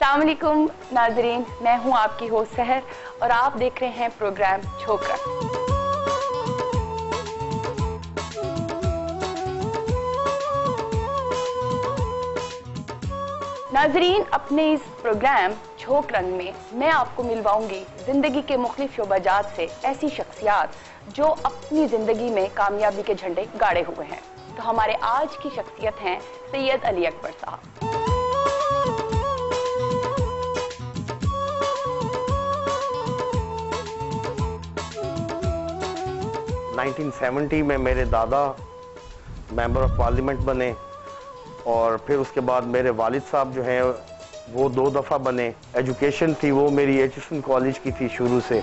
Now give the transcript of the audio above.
अस्सलाम वालेकुम नाजरीन, मैं हूं आपकी होस्ट सहर और आप देख रहे हैं प्रोग्राम छोकरा। नाजरीन, अपने इस प्रोग्राम छोक रंग में मैं आपको मिलवाऊंगी जिंदगी के मुख्तलिफ शोबाजात से ऐसी शख्सियात जो अपनी जिंदगी में कामयाबी के झंडे गाड़े हुए हैं। तो हमारे आज की शख्सियत हैं सैयद अली अकबर साहब। 1970 में मेरे दादा मेंबर ऑफ पार्लियामेंट बने और फिर उसके बाद मेरे वालिद साहब जो हैं वो 2 दफ़ा बने। एजुकेशन थी वो मेरी एचएसएन कॉलेज की थी शुरू से।